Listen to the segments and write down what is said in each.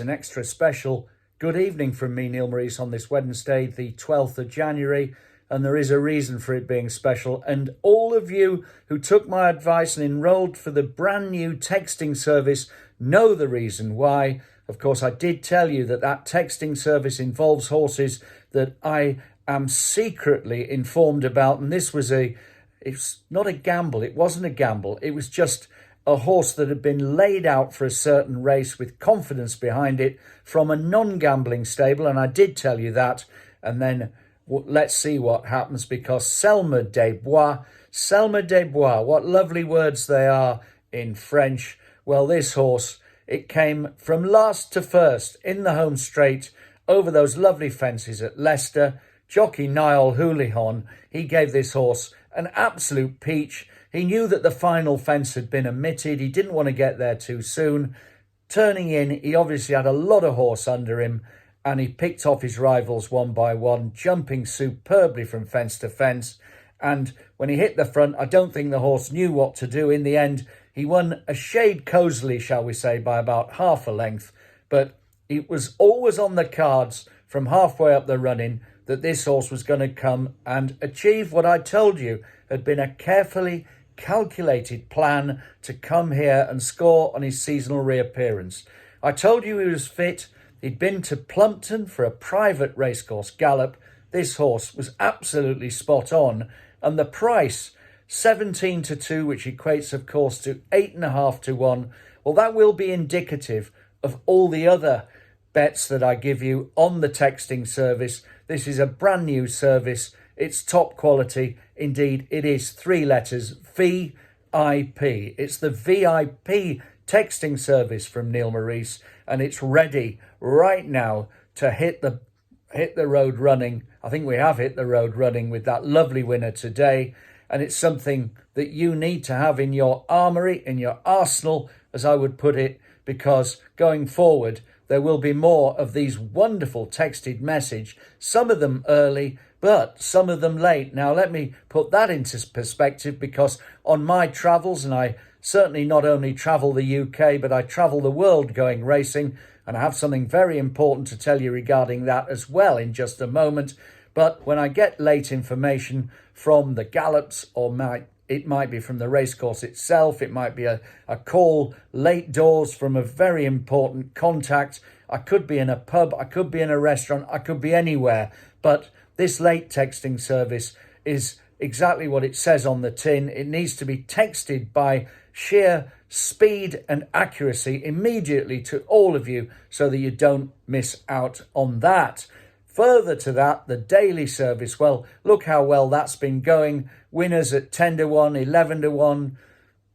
An extra special good evening from me, Neil Maurice, on this Wednesday, the 12th of January. And there is a reason for it being special. And all of you who took my advice and enrolled for the brand new texting service know the reason why. Of course, I did tell you that that texting service involves horses that I am secretly informed about. And this was it's not a gamble. It wasn't a gamble. It was just a horse that had been laid out for a certain race with confidence behind it from a non-gambling stable. And I did tell you that. And then let's see what happens, because Celma des Bois, what lovely words they are in French. Well, this horse, it came from last to first in the home straight over those lovely fences at Leicester. Jockey Niall Houlihan, he gave this horse an absolute peach. He knew that the final fence had been omitted. He didn't want to get there too soon. Turning in, he obviously had a lot of horse under him, and he picked off his rivals one by one, jumping superbly from fence to fence. And when he hit the front, I don't think the horse knew what to do. In the end, he won a shade cosily, shall we say, by about half a length. But it was always on the cards from halfway up the running that this horse was going to come and achieve what I told you had been a carefully calculated plan to come here and score on his seasonal reappearance. I told you he was fit. He'd been to Plumpton for a private racecourse gallop. This horse was absolutely spot on. And the price, 17-2, which equates, of course, to 8.5-1. Well, that will be indicative of all the other bets that I give you on the texting service. This is a brand new service. It's top quality. Indeed, it is 3 letters, VIP. It's the VIP texting service from Neil Maurice, and it's ready right now to hit the road running. I think we have hit the road running with that lovely winner today, and it's something that you need to have in your armoury, in your arsenal, as I would put it, because going forward, there will be more of these wonderful texted message, some of them early, but some of them late. Now, let me put that into perspective, because on my travels, and I certainly not only travel the UK, but I travel the world going racing, and I have something very important to tell you regarding that as well in just a moment. But when I get late information from the gallops, or it might be from the racecourse itself, it might be a call late doors from a very important contact. I could be in a pub, I could be in a restaurant, I could be anywhere. But this late texting service is exactly what it says on the tin. It needs to be texted by sheer speed and accuracy immediately to all of you so that you don't miss out on that. Further to that, the daily service, well, look how well that's been going. Winners at 10-1, 11-1,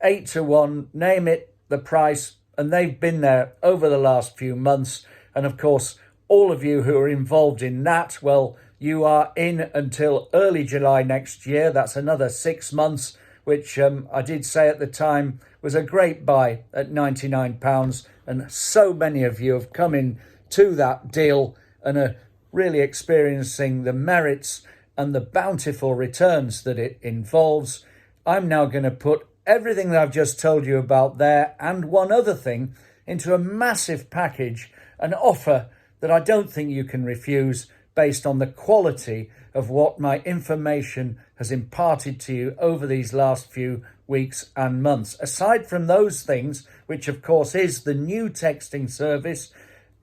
8-1, name it, the price. And they've been there over the last few months. And of course, all of you who are involved in that, well, you are in until early July next year. That's another 6 months, which I did say at the time was a great buy at £99. And so many of you have come in to that deal and are really experiencing the merits and the bountiful returns that it involves. I'm now going to put everything that I've just told you about there and one other thing into a massive package, an offer that I don't think you can refuse based on the quality of what my information has imparted to you over these last few weeks and months. Aside from those things, which of course is the new texting service,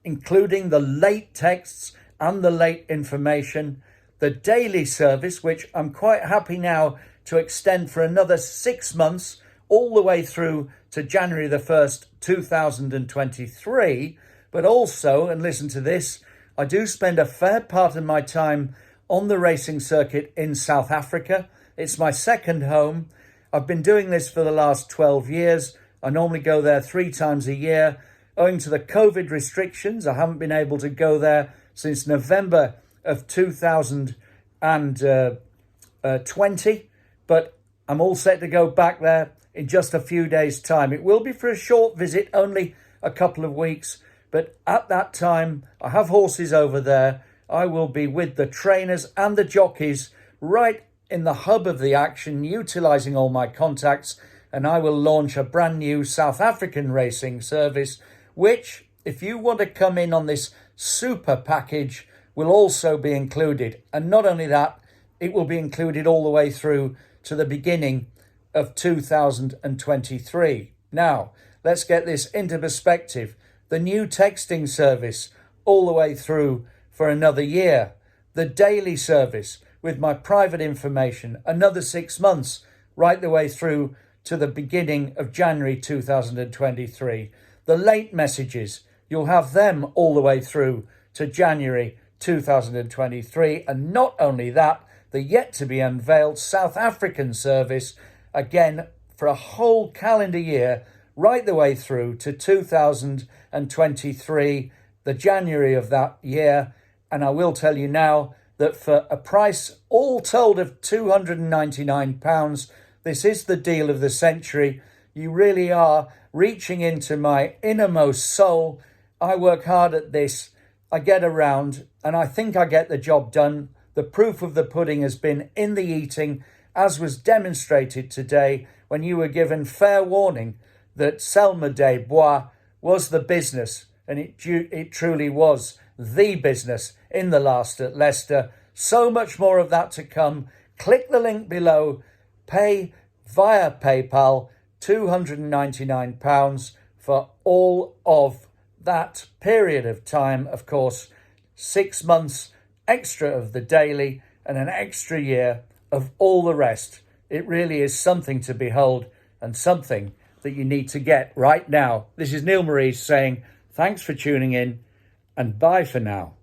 including the late texts and the late information, the daily service, which I'm quite happy now to extend for another 6 months, all the way through to January the 1st, 2023. But also, and listen to this, I do spend a fair part of my time on the racing circuit in South Africa. It's my second home. I've been doing this for the last 12 years. I normally go there 3 times a year. Owing to the COVID restrictions, I haven't been able to go there since November of 2020, but I'm all set to go back there in just a few days' time. It will be for a short visit, only a couple of weeks, but at that time, I have horses over there. I will be with the trainers and the jockeys right in the hub of the action, utilising all my contacts, and I will launch a brand new South African racing service, which if you want to come in on this super package, will also be included. And not only that, it will be included all the way through to the beginning of 2023. Now, let's get this into perspective. The new texting service all the way through for another year. The daily service with my private information, another 6 months, right the way through to the beginning of January 2023. The late messages, you'll have them all the way through to January 2023. And not only that, the yet to be unveiled South African service, again, for a whole calendar year, right the way through to 2023, the January of that year. And I will tell you now that for a price all told of £299, this is the deal of the century. You really are reaching into my innermost soul. I work hard at this. I get around and I think I get the job done. The proof of the pudding has been in the eating, as was demonstrated today when you were given fair warning that Selma des Bois was the business, and it truly was the business in the last at Leicester. So much more of that to come. Click the link below, pay via PayPal £299 for all of that period of time. Of course, 6 months extra of the daily and an extra year of all the rest. It really is something to behold and something that you need to get right now. This is Neil Maurice saying thanks for tuning in and bye for now.